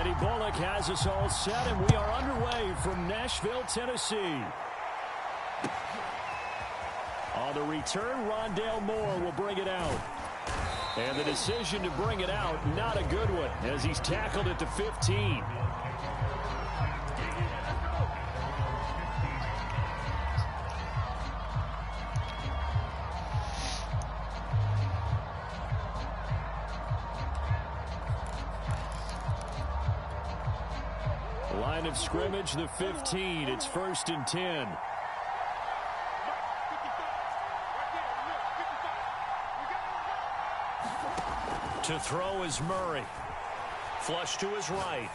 Randy Bullock has us all set, and we are underway from Nashville, Tennessee. On the return, Rondale Moore will bring it out. And the decision to bring it out, not a good one, as he's tackled at the 15. Line of scrimmage, the 15. It's 1st and 10. To throw is Murray. Flush to his right.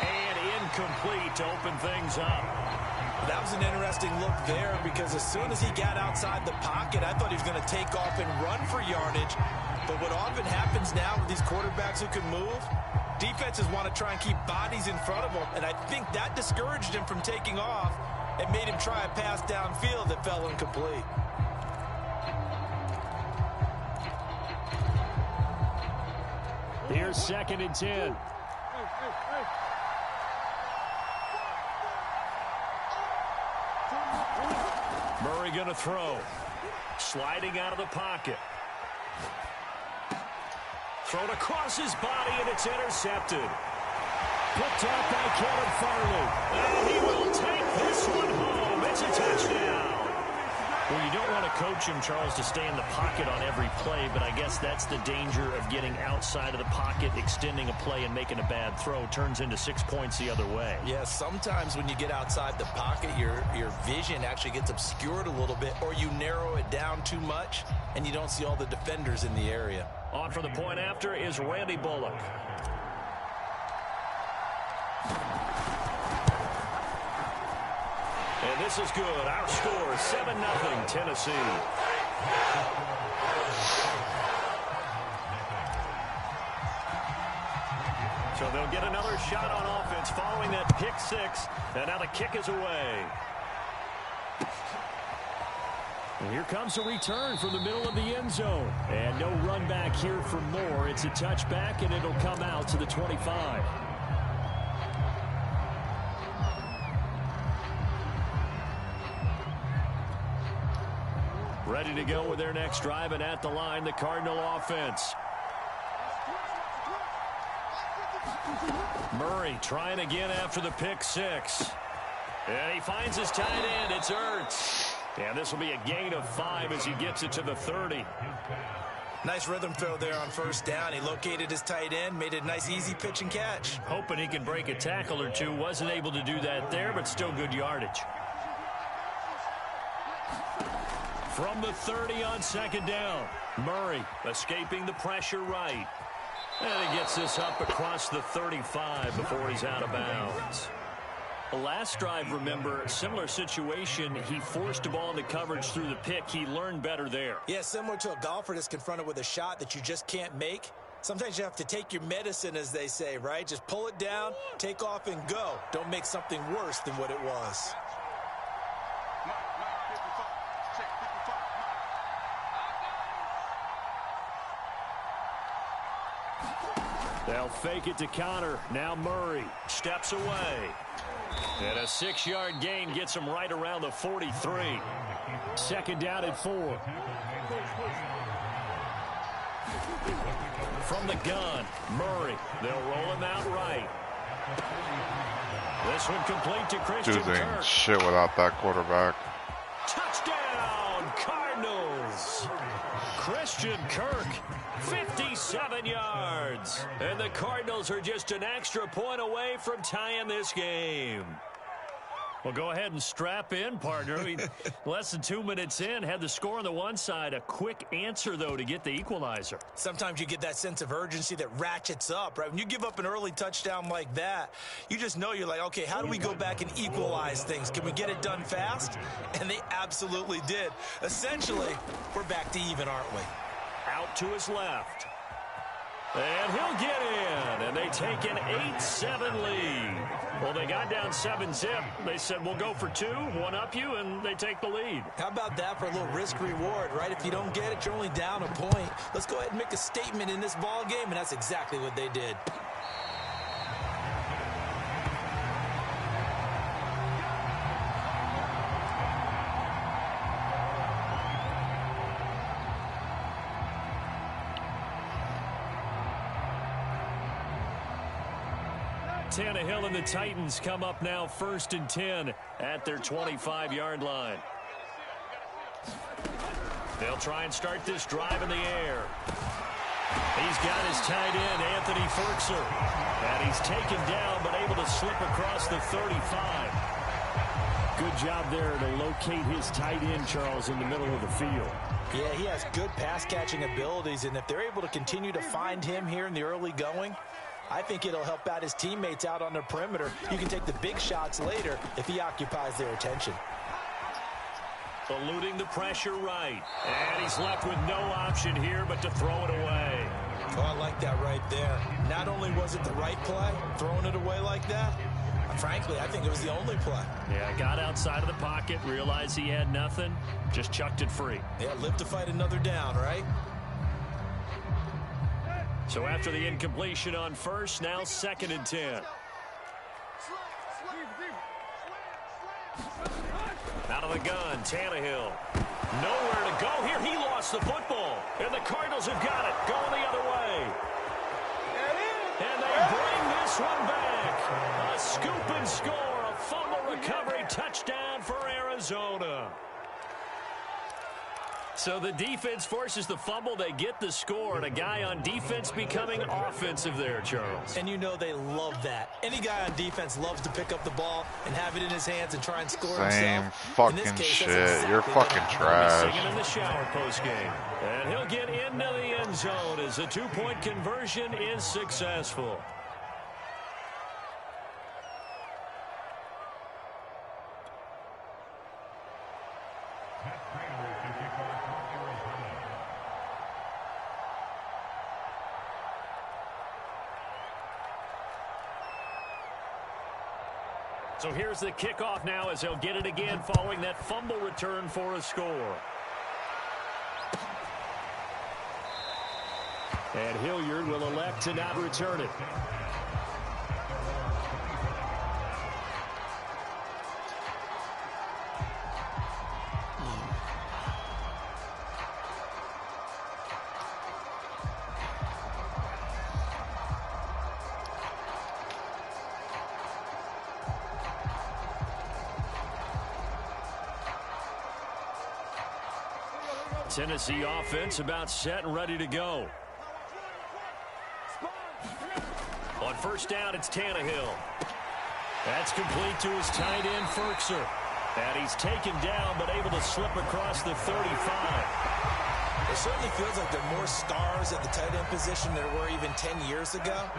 And incomplete to open things up. That was an interesting look there because as soon as he got outside the pocket, I thought he was going to take off and run for yardage. But what often happens now with these quarterbacks who can move, defenses want to try and keep bodies in front of them, and I think that discouraged him from taking off and made him try a pass downfield that fell incomplete. Here's 2nd and 10. Murray going to throw. Sliding out of the pocket. Thrown across his body, and it's intercepted. Picked up by Kevin Farley. And he will take this one home. It's a touchdown. Well, you don't want to coach him, Charles, to stay in the pocket on every play, but I guess that's the danger of getting outside of the pocket, extending a play, and making a bad throw. Turns into 6 points the other way. Yeah, sometimes when you get outside the pocket, your vision actually gets obscured a little bit, or you narrow it down too much, and you don't see all the defenders in the area. On for the point after is Randy Bullock. And this is good. Our score, 7-0, Tennessee. So they'll get another shot on offense following that pick six. And now the kick is away. And here comes a return from the middle of the end zone. And no run back here for Moore. It's a touchback, and it'll come out to the 25. Ready to go with their next drive, and at the line, the Cardinal offense. Murray trying again after the pick six. And he finds his tight end. It's Ertz. And this will be a gain of 5 as he gets it to the 30. Nice rhythm throw there on 1st down. He located his tight end, made a nice easy pitch and catch. Hoping he can break a tackle or two. Wasn't able to do that there, but still good yardage. From the 30 on 2nd down. Murray escaping the pressure right. And he gets this up across the 35 before he's out of bounds. The last drive, remember, similar situation. He forced the ball into coverage through the pick. He learned better there. Yeah, similar to a golfer that's confronted with a shot that you just can't make. Sometimes you have to take your medicine, as they say, right? Just pull it down, take off, and go. Don't make something worse than what it was. They'll fake it to Connor. Now Murray steps away. And a 6-yard gain gets him right around the 43. 2nd down at 4. From the gun, Murray. They'll roll him out right. This one complete to Christian Dude, they Kirk. ain't shit without that quarterback. Touchdown, Cardinals. Christian Kirk, 57 yards. And the Cardinals are just an extra point away from tying this game. Well, go ahead and strap in, partner. I mean, less than 2 minutes in, had the score on the one side. A quick answer, though, to get the equalizer. Sometimes you get that sense of urgency that ratchets up, right? When you give up an early touchdown like that, you just know you're like, okay, how do we go back and equalize things? Can we get it done fast? And they absolutely did. Essentially, we're back to even, aren't we? Out to his left. And he'll get in, and they take an 8-7 lead. Well, they got down 7-zip. They said, we'll go for 2, one up you, and they take the lead. How about that for a little risk-reward, right? If you don't get it, you're only down a point. Let's go ahead and make a statement in this ball game, and that's exactly what they did. Tannehill and the Titans come up now 1st and 10 at their 25-yard line. They'll try and start this drive in the air. He's got his tight end, Anthony Ferkser. And he's taken down, but able to slip across the 35. Good job there to locate his tight end, Charles, in the middle of the field. Yeah, he has good pass-catching abilities, and if they're able to continue to find him here in the early going, I think it'll help out his teammates out on the perimeter. You can take the big shots later if he occupies their attention. Eluding the pressure right. And he's left with no option here but to throw it away. Oh, I like that right there. Not only was it the right play, throwing it away like that, frankly, I think it was the only play. Yeah, got outside of the pocket, realized he had nothing, just chucked it free. Yeah, live to fight another down, right? So after the incompletion on first, now 2nd and 10. Out of the gun, Tannehill. Nowhere to go here. He lost the football. And the Cardinals have got it. Going the other way. And they bring this one back. A scoop and score. A fumble recovery. Touchdown for Arizona. So the defense forces the fumble. They get the score. And a guy on defense becoming offensive there, Charles. And you know they love that. Any guy on defense loves to pick up the ball and have it in his hands and try and score himself. Same fucking shit. Exactly. You're fucking trash. Singing in the shower postgame. And he'll get into the end zone as the two-point conversion is successful. So here's the kickoff now as they'll get it again following that fumble return for a score. And Hilliard will elect to not return it. Tennessee offense about set and ready to go. On first down, it's Tannehill. That's complete to his tight end, Ferkser. And he's taken down, but able to slip across the 35. It certainly feels like there are more stars at the tight end position than there were even 10 years ago.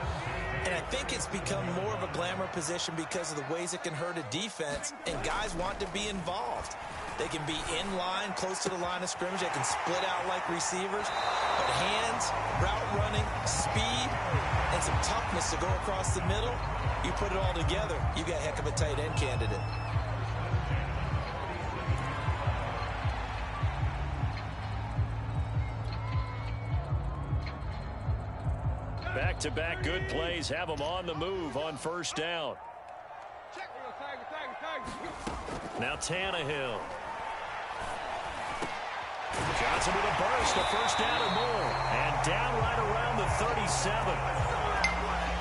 And I think it's become more of a glamour position because of the ways it can hurt a defense, and guys want to be involved. They can be in line, close to the line of scrimmage. They can split out like receivers. But hands, route running, speed, and some toughness to go across the middle, you put it all together, you got a heck of a tight end candidate. Back-to-back good plays have them on the move on first down. Now Tannehill. Johnson with a burst, a first down or more. And down right around the 37.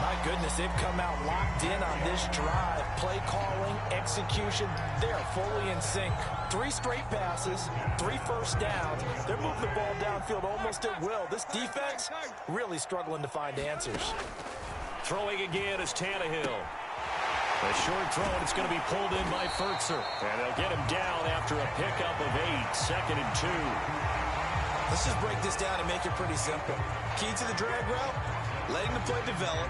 My goodness, they've come out locked in on this drive. Play calling, execution, they're fully in sync. 3 straight passes, 3 first downs. They're moving the ball downfield almost at will. This defense really struggling to find answers. Throwing again is Tannehill. A short throw, and it's going to be pulled in by Ferkser. And they'll get him down after a pickup of 8, 2nd and 2. Let's just break this down and make it pretty simple. Key to the drag route, letting the play develop,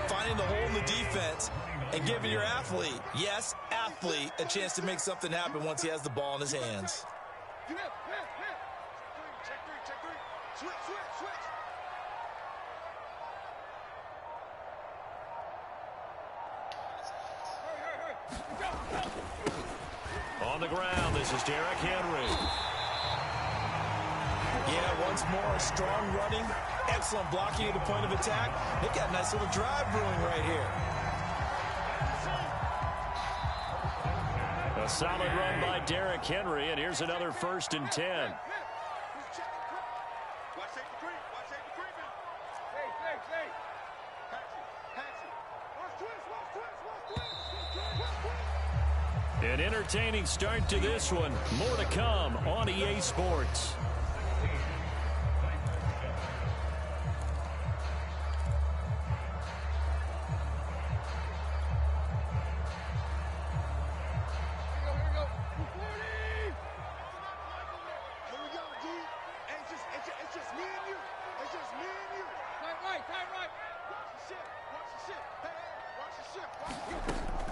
finding the hole in the defense, and giving your athlete, yes, athlete, a chance to make something happen once he has the ball in his hands. On the ground, this is Derrick Henry. Yeah, once more, strong running, excellent blocking at the point of attack. They've got a nice little drive brewing right here. A solid run by Derrick Henry, and here's another 1st and 10. An entertaining start to this one. More to come on EA Sports.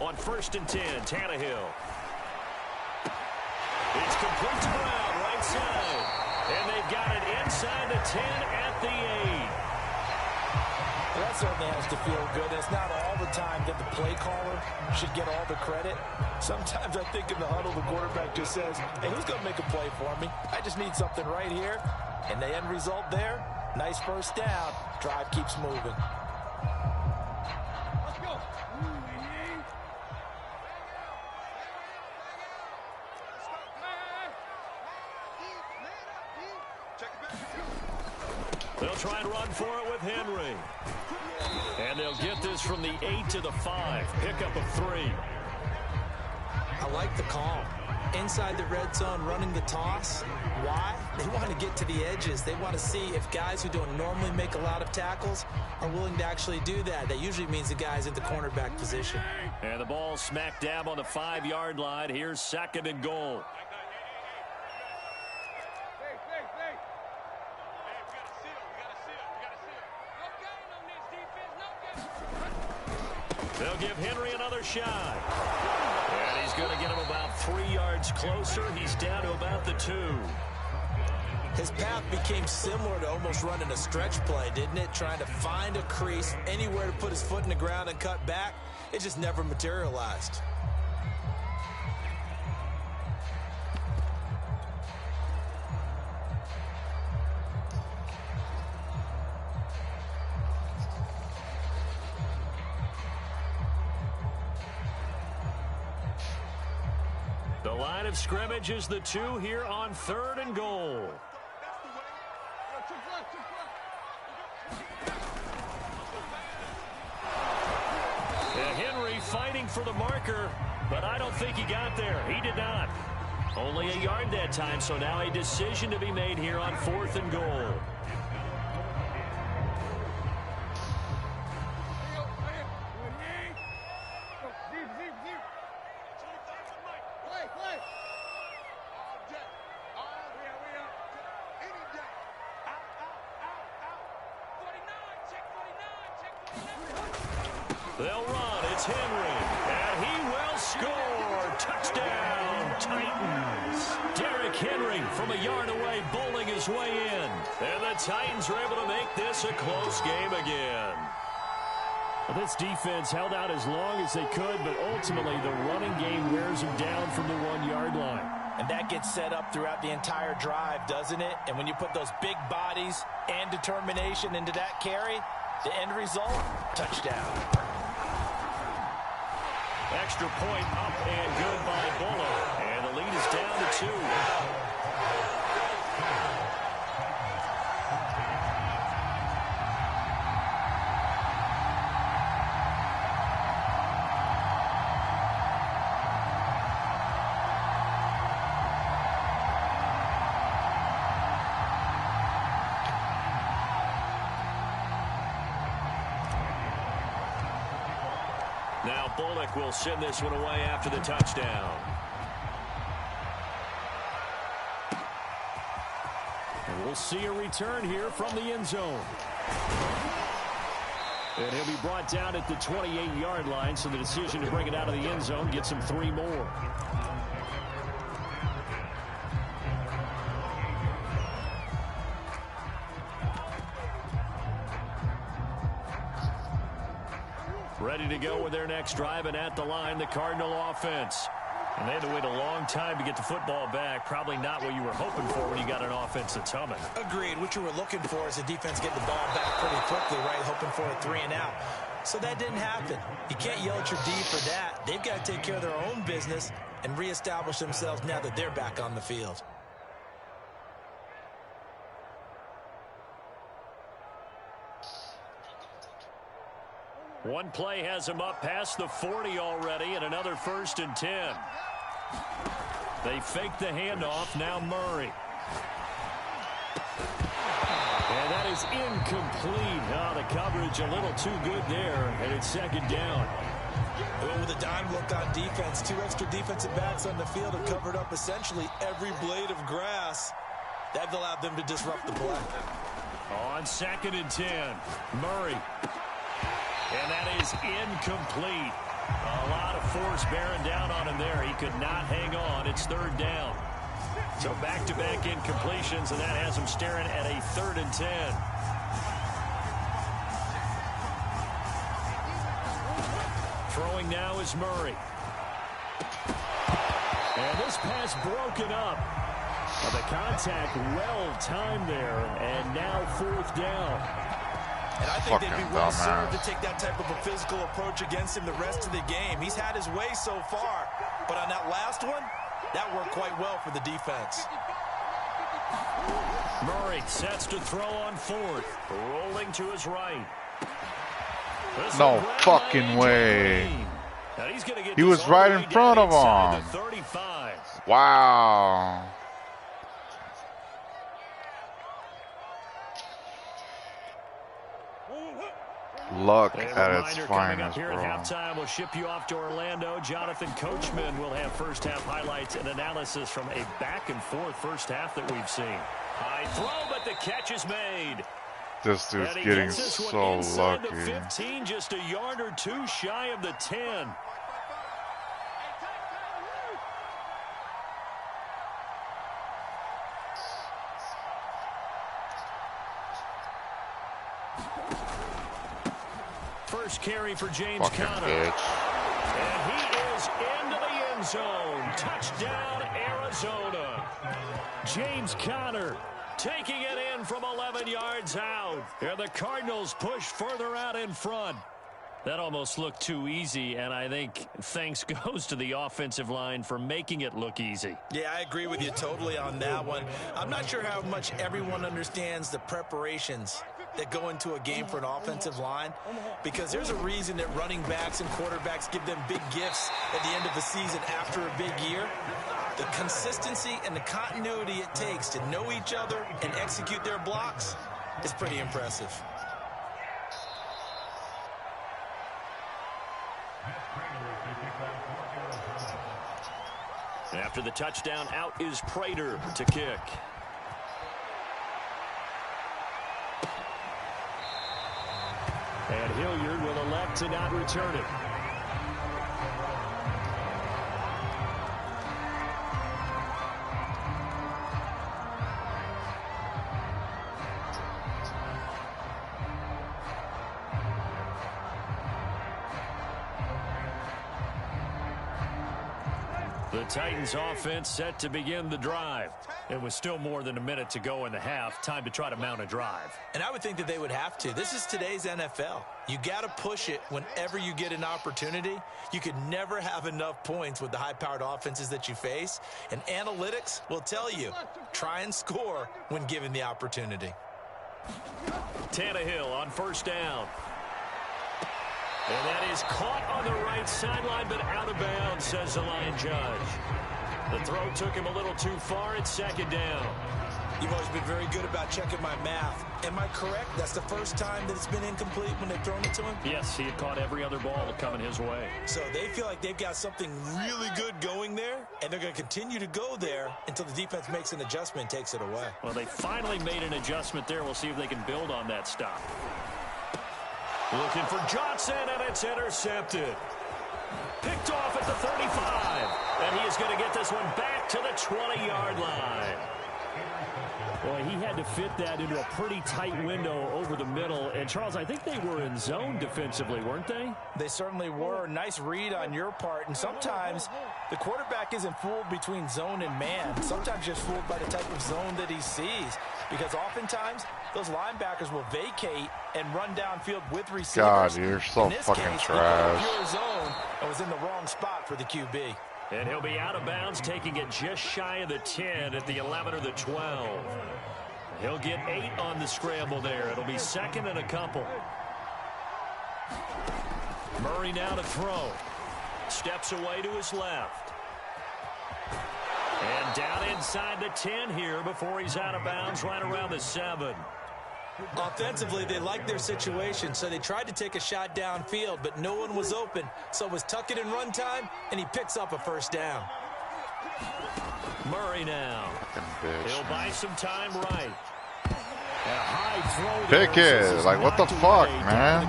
On 1st and 10, Tannehill. It's complete to Brown, right side. And they've got it inside the 10 at the 8. Well, that certainly has to feel good. It's not all the time that the play caller should get all the credit. Sometimes I think in the huddle, the quarterback just says, hey, who's going to make a play for me? I just need something right here. And the end result there, nice first down. Drive keeps moving. They'll try and run for it with Henry. And they'll get this from the 8 to the 5. Pickup of 3. I like the call. Inside the red zone, running the toss. Why? They want to get to the edges. They want to see if guys who don't normally make a lot of tackles are willing to actually do that. That usually means the guy's at the cornerback position. And the ball smack dab on the 5-yard line. Here's 2nd and goal. They'll give Henry another shot. And he's going to get him about 3 yards closer. He's down to about the 2. His path became similar to almost running a stretch play, didn't it? Trying to find a crease, anywhere to put his foot in the ground and cut back. It just never materialized. The line of scrimmage is the 2 here on 3rd and goal. And Henry fighting for the marker, but I don't think he got there. He did not. Only a yard that time, so now a decision to be made here on 4th and goal. They'll run. It's Henry. And he will score. Touchdown, Titans. Derrick Henry from a yard away bowling his way in. And the Titans are able to make this a close game again. Well, this defense held out as long as they could, but ultimately the running game wears them down from the 1-yard line. And that gets set up throughout the entire drive, doesn't it? And when you put those big bodies and determination into that carry, the end result, touchdown. Extra point up and good by Bullock. And the lead is down to 2. Now Bullock will send this one away after the touchdown. And we'll see a return here from the end zone. And he'll be brought down at the 28-yard line, so the decision to bring it out of the end zone gets him 3 more. Ready to go with their next drive, and at the line, the Cardinal offense. And they had to wait a long time to get the football back. Probably not what you were hoping for when you got an offense that's humming. Agreed. What you were looking for is the defense getting the ball back pretty quickly, right? Hoping for a 3 and out. So that didn't happen. You can't yell at your D for that. They've got to take care of their own business and reestablish themselves now that they're back on the field. One play has him up past the 40 already, and another 1st and 10. They fake the handoff. Now Murray. And that is incomplete. Oh, the coverage a little too good there, and it's 2nd down. With a dime look on defense, 2 extra defensive backs on the field have covered up essentially every blade of grass. That allowed them to disrupt the play. On 2nd and 10, Murray. And that is incomplete. A lot of force bearing down on him there. He could not hang on. It's 3rd down. So back-to-back incompletions, and that has him staring at a 3rd and 10. Throwing now is Murray. And this pass broken up. The contact well timed there, and now 4th down. And I think they'd be well served to take that type of a physical approach against him the rest of the game. He's had his way so far, but on that last one, that worked quite well for the defense. Murray sets to throw on 4th, rolling to his right. No fucking way. He was right in front of him. Wow. Luck at its finest, here bro. at halftime, we'll ship you off to Orlando. Jonathan Coachman will have first half highlights and analysis from a back-and-forth first half that we've seen. High throw, but the catch is made. This dude's getting so lucky. The 15, just a yard or 2 shy of the 10. First carry for James Conner. And he is into the end zone. Touchdown, Arizona. James Conner taking it in from 11 yards out. And the Cardinals push further out in front. That almost looked too easy, and I think thanks goes to the offensive line for making it look easy. Yeah, I agree with you totally on that one. I'm not sure how much everyone understands the preparations that go into a game for an offensive line, because there's a reason that running backs and quarterbacks give them big gifts at the end of the season after a big year. The consistency and the continuity it takes to know each other and execute their blocks is pretty impressive. After the touchdown, out is Prater to kick. And Hilliard will elect to not return it. The Titans offense set to begin the drive. It was still more than a minute to go in the half. Time to try to mount a drive. And I would think that they would have to. This is today's NFL. You got to push it whenever you get an opportunity. You could never have enough points with the high-powered offenses that you face. And analytics will tell you, try and score when given the opportunity. Tannehill on first down. And that is caught on the right sideline, but out of bounds, says the line judge. The throw took him a little too far. It's second down. You've always been very good about checking my math. Am I correct? That's the first time that it's been incomplete when they've thrown it to him? Yes, he had caught every other ball coming his way. So they feel like they've got something really good going there, and they're going to continue to go there until the defense makes an adjustment and takes it away. Well, they finally made an adjustment there. We'll see if they can build on that stop. Looking for Johnson, and it's intercepted. Picked off at the 35. And he is going to get this one back to the 20-yard line. Boy, he had to fit that into a pretty tight window over the middle. And, Charles, I think they were in zone defensively, weren't they? They certainly were. Nice read on your part. And sometimes the quarterback isn't fooled between zone and man. Sometimes just fooled by the type of zone that he sees. Because oftentimes those linebackers will vacate and run downfield with receivers. God, you're so fucking trash. Pure zone and was in the wrong spot for the QB. And he'll be out of bounds, taking it just shy of the 10 at the 11 or the 12. He'll get 8 on the scramble there. It'll be second and a couple. Murray now to throw. Steps away to his left. And down inside the 10 here before he's out of bounds right around the 7. Offensively, they liked their situation, so they tried to take a shot downfield, but no one was open. So it was tuck it and run time, and he picks up a first down. Murray now. He'll buy some time right. Pick it. Like, what the fuck, man?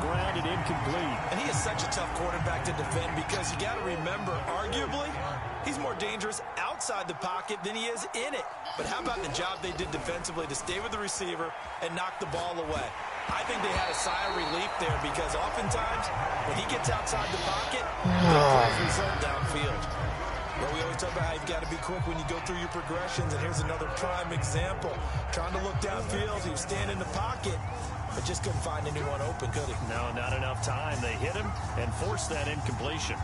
And he is such a tough quarterback to defend because you got to remember, arguably, he's more dangerous outside the pocket than he is in it. But how about the job they did defensively to stay with the receiver and knock the ball away? I think they had a sigh of relief there because oftentimes when he gets outside the pocket, the plays result downfield. Well, we always talk about how you've got to be quick when you go through your progressions, and here's another prime example. Trying to look downfield, he was standing in the pocket, but just couldn't find anyone open, could he? No, not enough time. They hit him and forced that incompletion.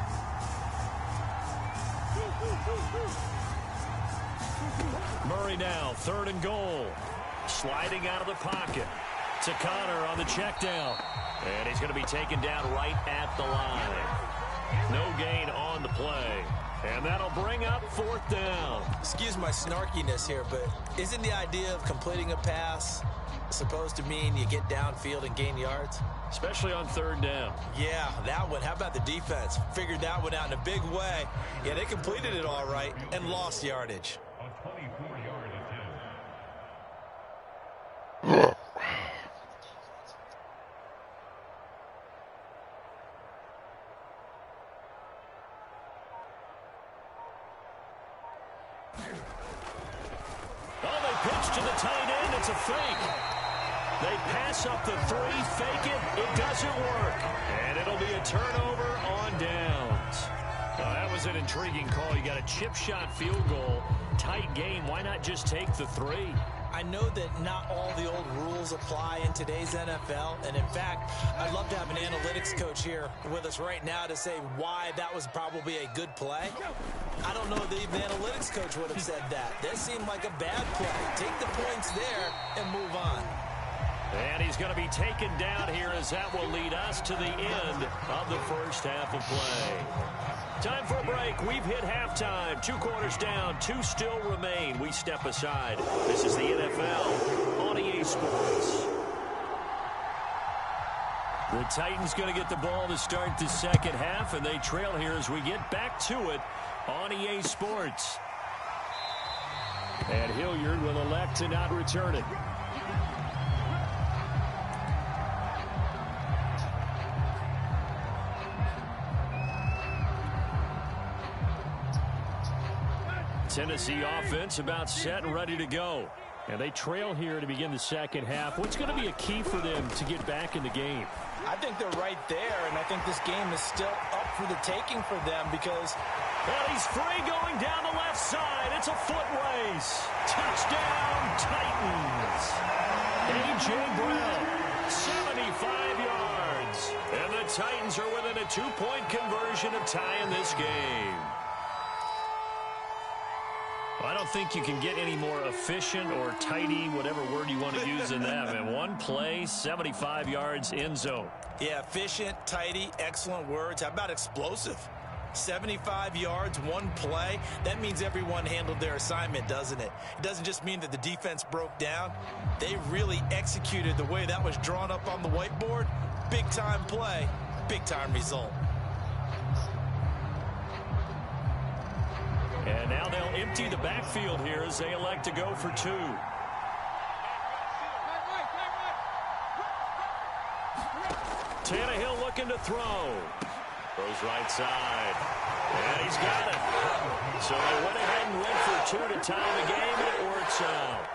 Murray now, 3rd and goal. Sliding out of the pocket to Connor on the check down. And he's going to be taken down right at the line. No gain on the play. And that'll bring up 4th down. Excuse my snarkiness here, but isn't the idea of completing a pass supposed to mean you get downfield and gain yards? Especially on 3rd down. Yeah, that one. How about the defense? Figured that one out in a big way. Yeah, they completed it all right and lost yardage. To the tight end, it's a fake. They pass up the 3, fake it, it doesn't work. And it'll be a turnover on downs. That was an intriguing call. You got a chip shot field goal, tight game. Why not just take the 3? I know that not all the old rules apply in today's NFL, and in fact, I'd love to have an analytics coach here with us right now to say why that was probably a good play. I don't know that even the analytics coach would have said that. That seemed like a bad play. Take the points there and move on. And he's going to be taken down here as that will lead us to the end of the first half of play. Time for a break. We've hit halftime. 2 quarters down. 2 still remain. We step aside. This is the NFL on EA Sports. The Titans going to get the ball to start the second half, and they trail here as we get back to it on EA Sports. And Hilliard will elect to not return it. Tennessee offense about set and ready to go. And they trail here to begin the second half. What's going to be a key for them to get back in the game? I think they're right there, and I think this game is still up for the taking for them because... And he's free going down the left side. It's a foot race. Touchdown, Titans. A.J. Brown, 75 yards. And the Titans are within a 2-point conversion of tying this game. I don't think you can get any more efficient or tidy, whatever word you want to use in that. Man, one play, 75 yards, end zone. Yeah, efficient, tidy, excellent words. How about explosive? 75 yards, one play. That means everyone handled their assignment, doesn't it? It doesn't just mean that the defense broke down. They really executed the way that was drawn up on the whiteboard. Big-time play, big-time result. And now they'll empty the backfield here as they elect to go for 2. Tannehill looking to throw. Throws right side. And he's got it. So they went ahead and went for 2 to tie the game, and it works out.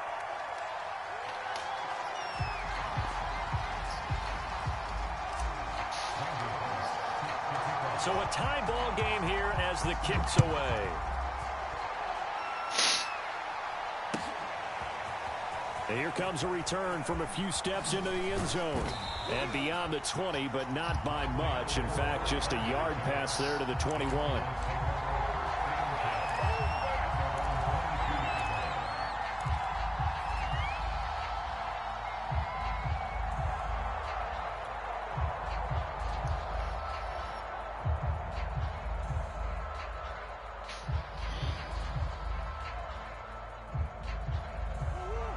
So a tie ball game here as the kick's away. And here comes a return from a few steps into the end zone. And beyond the 20, but not by much. In fact, just a yard pass there to the 21.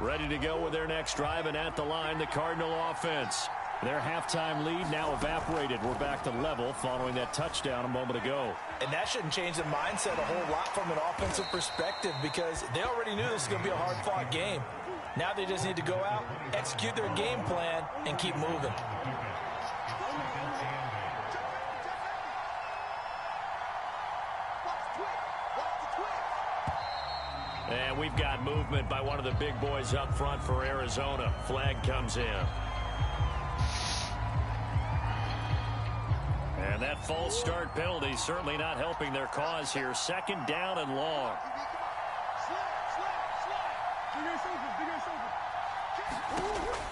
Ready to go with their next drive, and at the line, the Cardinal offense. Their halftime lead now evaporated. We're back to level following that touchdown a moment ago. And that shouldn't change the mindset a whole lot from an offensive perspective, because they already knew this was going to be a hard-fought game. Now they just need to go out, execute their game plan, and keep moving. And we've got movement by one of the big boys up front for Arizona. Flag comes in. And that false start penalty certainly not helping their cause here. 2nd down and long.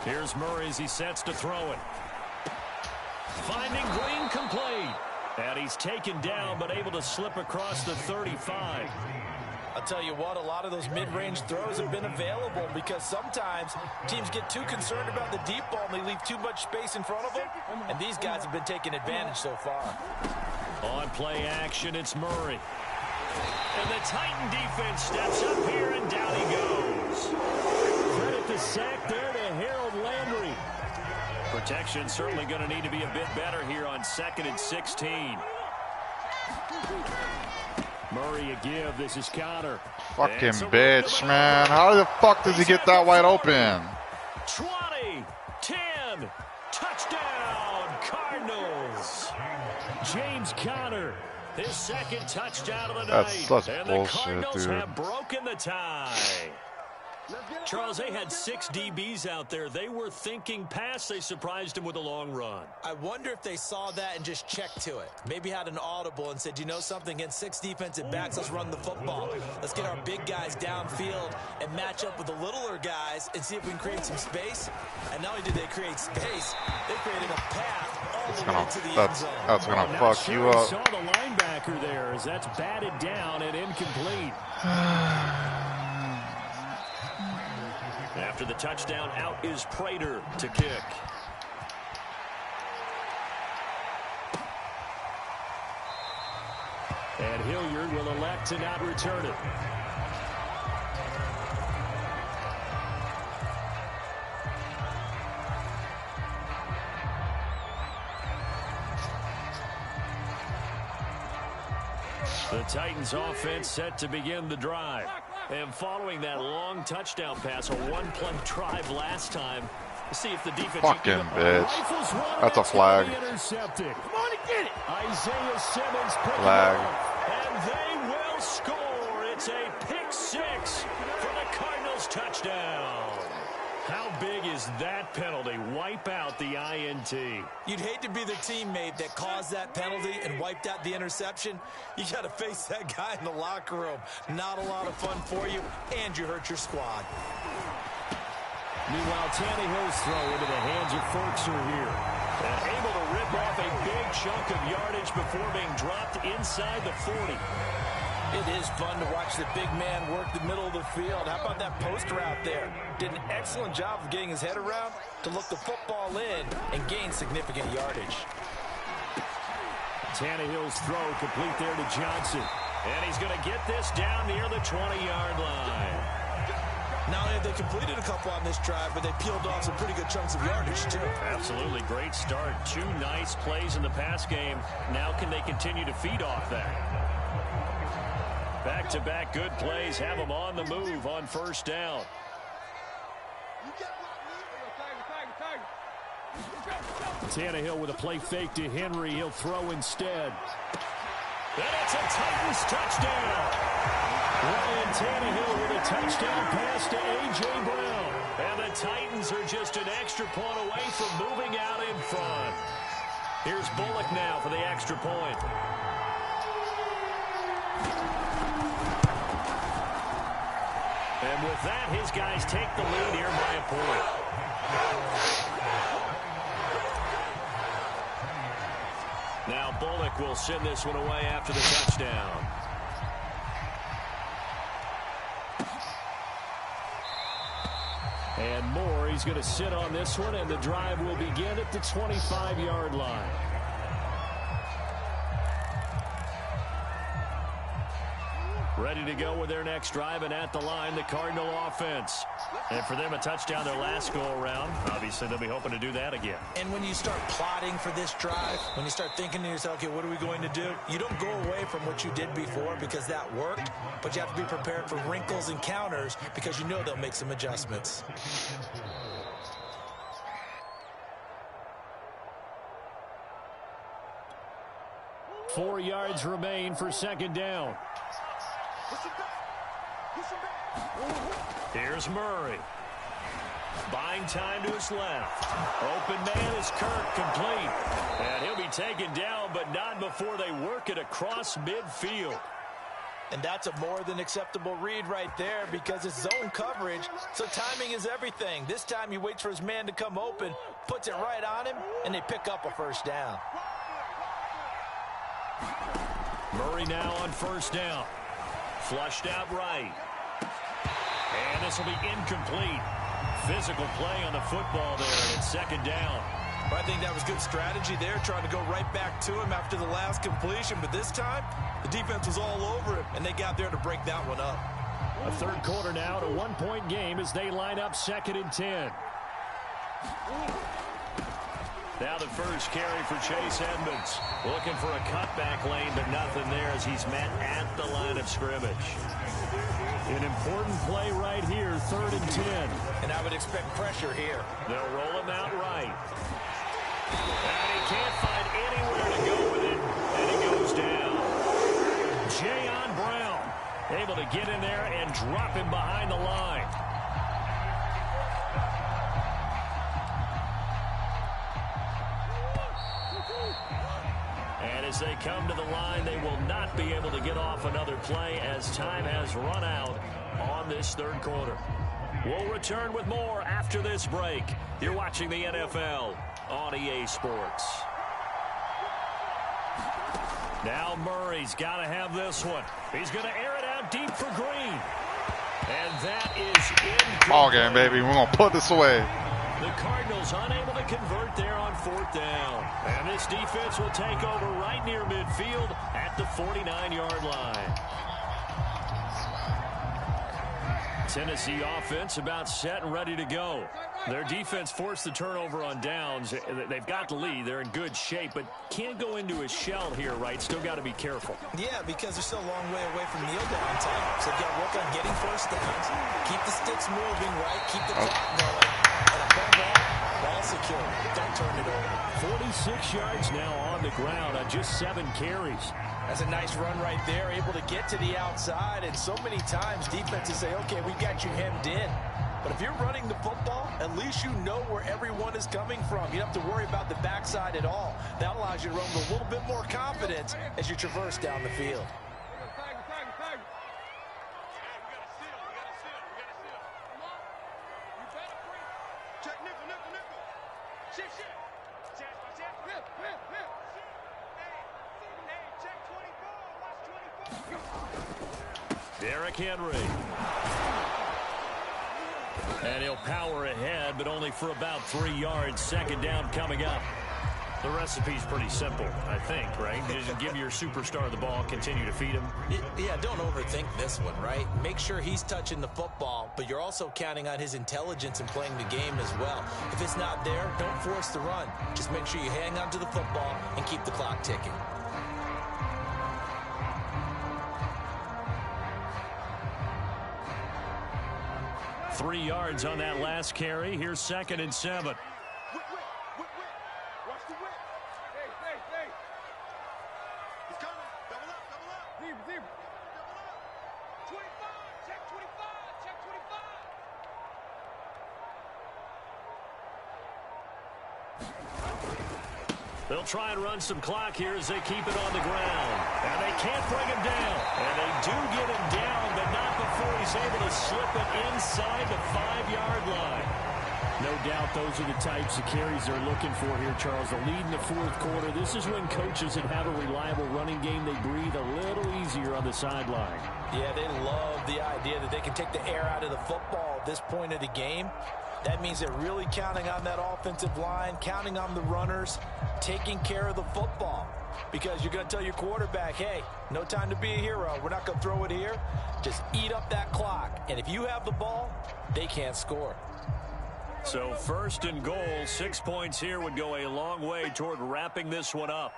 Here's Murray as he sets to throw it. Finding Green complete. And he's taken down but able to slip across the 35. I'll tell you what, a lot of those mid-range throws have been available because sometimes teams get too concerned about the deep ball and they leave too much space in front of them, and these guys have been taking advantage so far. On play action, it's Murray. And the Titan defense steps up here, and down he goes. Credit the sack there to Harold Landry. Protection certainly going to need to be a bit better here on 2nd and 16. Murray a give. This is Connor. Fucking bitch, man. How the fuck does he get that wide open? 20, 10, touchdown, Cardinals. James Conner. His 2nd touchdown of the That's night. such And bullshit, the Cardinals dude. have broken the tie. Charles, they had 6 DBs out there. They were thinking pass. They surprised him with a long run. I wonder if they saw that and just checked to it. Maybe had an audible and said, you know something, against 6 defensive backs, let's run the football. Let's get our big guys downfield and match up with the littler guys and see if we can create some space. And not only did they create space, they created a path all the way to the end zone. That's going to fuck you I up. saw the linebacker there as that's batted down and incomplete. After the touchdown, out is Prater to kick. And Hilliard will elect to not return it. The Titans offense set to begin the drive. And following that long touchdown pass, a one-play drive last time, to see if the defense... Fucking bitch. That's a flag. Come on and get it. Isaiah Simmons picking Flag. it up. And they will score. It's a pick 6 for the Cardinals touchdown. How big is that penalty? Wipe out the INT. You'd hate to be the teammate that caused that penalty and wiped out the interception. You got to face that guy in the locker room. Not a lot of fun for you, and you hurt your squad. Meanwhile, Tannehill's throw into the hands of Ferkser here. And able to rip off a big chunk of yardage before being dropped inside the 40. It is fun to watch the big man work the middle of the field. How about that post route there? Did an excellent job of getting his head around to look the football in and gain significant yardage. Tannehill's throw complete there to Johnson. And he's going to get this down near the 20-yard line. Not only have they completed a couple on this drive, but they peeled off some pretty good chunks of yardage, too. Absolutely. Great start. 2 nice plays in the pass game. Now can they continue to feed off that? Back-to-back good plays have them on the move on 1st down. Tannehill with a play fake to Henry. He'll throw instead. And it's a Titans touchdown. Ryan Tannehill with a touchdown pass to A.J. Brown. And the Titans are just an extra point away from moving out in front. Here's Bullock now for the extra point. And with that, his guys take the lead here by a point. Now Bullock will send this one away after the touchdown. And Moore, he's going to sit on this one, and the drive will begin at the 25-yard line. Ready to go with their next drive, and at the line, the Cardinal offense. And for them, a touchdown their last go-around. Obviously, they'll be hoping to do that again. And when you start plotting for this drive, when you start thinking to yourself, okay, what are we going to do? You don't go away from what you did before because that worked, but you have to be prepared for wrinkles and counters because you know they'll make some adjustments. Four yards remain for second down. Here's Murray. Buying time to his left. Open man is Kirk, complete. And he'll be taken down, but not before they work it across midfield. And that's a more than acceptable read right there because it's zone coverage, so timing is everything. This time he waits for his man to come open, puts it right on him, and they pick up a first down. Murray now on first down. Flushed out right. And this will be incomplete. Physical play on the football there, and it's second down. Well, I think that was good strategy there, trying to go right back to him after the last completion. But this time, the defense was all over him, and they got there to break that one up. A third quarter now, a one-point game as they line up 2nd and 10. Now the first carry for Chase Edmonds. Looking for a cutback lane, but nothing there as he's met at the line of scrimmage. An important play right here, 3rd and 10. And I would expect pressure here. They'll roll him out right. And he can't find anywhere to go with it, and he goes down. Jayon Brown able to get in there and drop him behind the line. And as they come to the line, they will not be able to get off another play as time has run out on this third quarter. We'll return with more after this break. You're watching the NFL on EA Sports. Now Murray's got to have this one. He's going to air it out deep for Green. And that is incomplete. Ball game, baby. We're going to put this away. The Cardinals unable to convert there on 4th down. And this defense will take over right near midfield at the 49-yard line. Tennessee offense about set and ready to go. Their defense forced the turnover on downs. They've got the lead. They're in good shape, but can't go into a shell here, right? Still got to be careful. Yeah, because they're still a long way away from kneel down time. So they've got to work on getting first downs, keep the sticks moving, right? Keep the clock going. And above all, ball secure. Don't turn it over. 46 yards now on the ground on just 7 carries. That's a nice run right there, able to get to the outside. And so many times defenses say, okay, we got you hemmed in. But if you're running the football, at least you know where everyone is coming from. You don't have to worry about the backside at all. That allows you to run with a little bit more confidence as you traverse down the field. Derrick Henry. And he'll power ahead, but only for about 3 yards. Second down coming up. The recipe's pretty simple, I think, right? Just give your superstar the ball, continue to feed him. Yeah, don't overthink this one, right? Make sure he's touching the football, but you're also counting on his intelligence in playing the game as well. If it's not there, don't force the run. Just make sure you hang on to the football and keep the clock ticking. Three yards on that last carry. Here's 2nd and 7. Watch the whip. Hey. He's coming. Double up. Zebra. Double up. 25. Check 25. They'll try and run some clock here as they keep it on the ground. And they can't bring him down. And they do get him down, but not before he's able to slip it inside the 5-yard line. No doubt those are the types of carries they're looking for here, Charles. The lead in the 4th quarter. This is when coaches that have a reliable running game, they breathe a little easier on the sideline. Yeah, they love the idea that they can take the air out of the football at this point of the game. That means they're really counting on that offensive line, counting on the runners, taking care of the football. Because you're going to tell your quarterback, hey, no time to be a hero. We're not going to throw it here. Just eat up that clock. And if you have the ball, they can't score. So first and goal, 6 points here would go a long way toward wrapping this one up.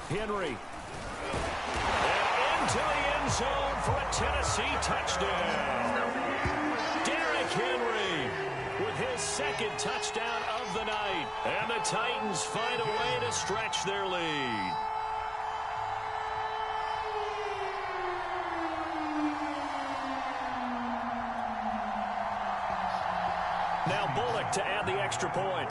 Henry. And into the end zone for a Tennessee touchdown. Derrick Henry with his second touchdown of the night. And the Titans find a way to stretch their lead. Now Bullock to add the extra point.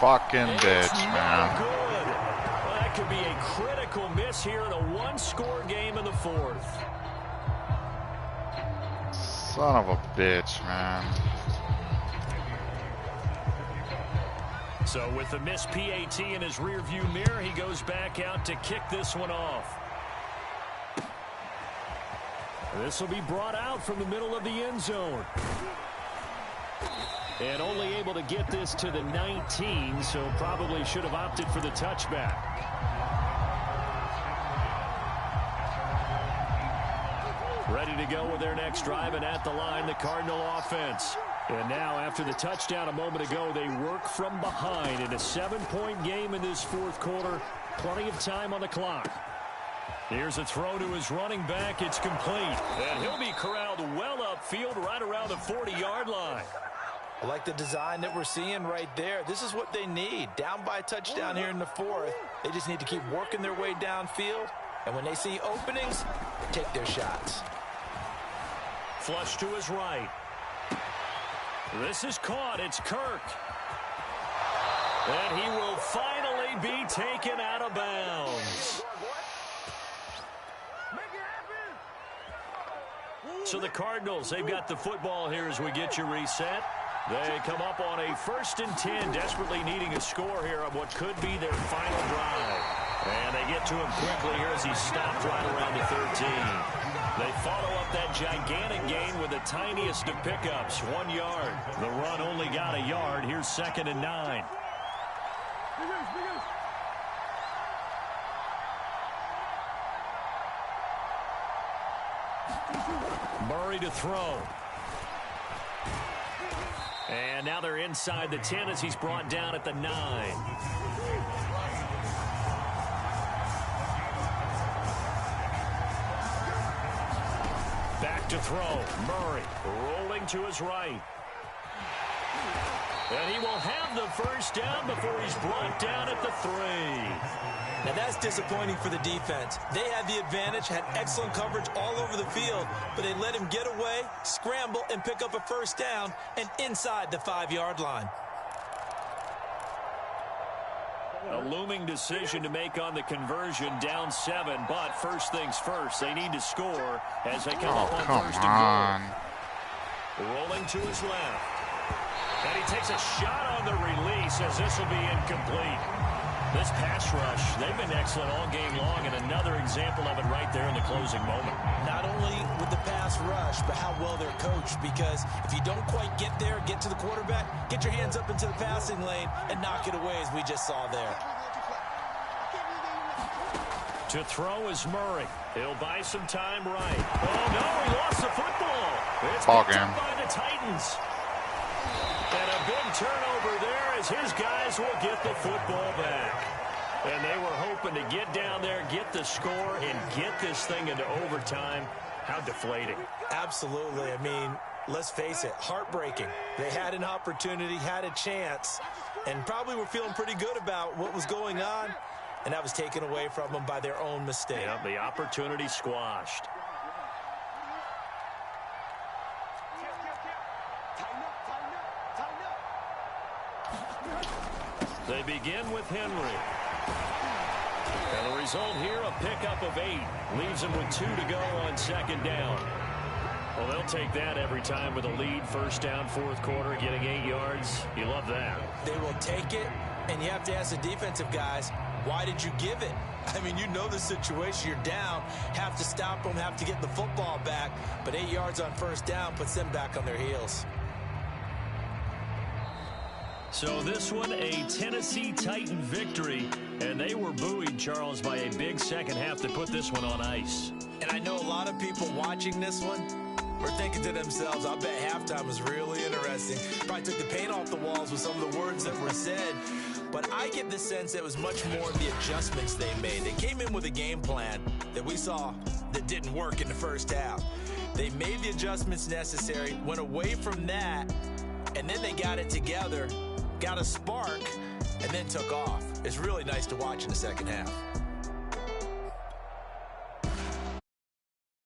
Fucking bitch, man. Good. Well, that could be a critical miss here in a one-score game in the fourth. Son of a bitch, man. So with the missed PAT in his rearview mirror, he goes back out to kick this one off. This will be brought out from the middle of the end zone. And only able to get this to the 19, so probably should have opted for the touchback. Ready to go with their next drive, and at the line, the Cardinal offense. And now, after the touchdown a moment ago, they work from behind in a 7-point game in this fourth quarter. Plenty of time on the clock. Here's a throw to his running back. It's complete. And he'll be corralled well upfield right around the 40-yard line. I like the design that we're seeing right there. This is what they need. Down by a touchdown here in the fourth. They just need to keep working their way downfield. And when they see openings, take their shots. Flush to his right. This is caught. It's Kirk. And he will finally be taken out of bounds. So the Cardinals, they've got the football here as we get you reset. They come up on a 1st and 10, desperately needing a score here on what could be their final drive. And they get to him quickly here as he stopped right around the 13. They follow up that gigantic gain with the tiniest of pickups, 1 yard. The run only got a yard. Here's 2nd and 9. Murray to throw. And now they're inside the 10 as he's brought down at the 9. Back to throw. Murray rolling to his right. And he will have the first down before he's brought down at the 3. Now that's disappointing for the defense. They had the advantage, had excellent coverage all over the field, but they let him get away, scramble, and pick up a first down and inside the 5-yard line. A looming decision to make on the conversion, down 7, but first things first, they need to score as they come up on 1st and goal. Rolling to his left. And he takes a shot on the release as this will be incomplete. This pass rush, they've been excellent all game long, and another example of it right there in the closing moment. Not only with the pass rush, but how well they're coached, because if you don't quite get there, get to the quarterback, get your hands up into the passing lane and knock it away as we just saw there. To throw is Murray. He'll buy some time right. Oh, no, he lost the football. It's picked up by the Titans. And a big turnover there as his guys will get the football back. And they were hoping to get down there, get the score, and get this thing into overtime. How deflating. Absolutely. I mean, let's face it, heartbreaking. They had an opportunity, had a chance, and probably were feeling pretty good about what was going on, and that was taken away from them by their own mistake. Yeah, the opportunity squashed. They begin with Henry. And the result here, a pickup of 8. Leaves them with 2 to go on 2nd down. Well, they'll take that every time with a lead. 1st down, 4th quarter, getting 8 yards. You love that. They will take it, and you have to ask the defensive guys, Why did you give it? I mean, you know the situation. You're down, have to stop them, have to get the football back. But 8 yards on first down puts them back on their heels. So this one, a Tennessee Titan victory. And they were buoyed, Charles, by a big second half to put this one on ice. And I know a lot of people watching this one were thinking to themselves, I bet halftime was really interesting. Probably took the paint off the walls with some of the words that were said. But I get the sense that it was much more the adjustments they made. They came in with a game plan that we saw that didn't work in the first half. They made the adjustments necessary, went away from that, and then they got it together, got a spark, and then took off. It's really nice to watch in the second half.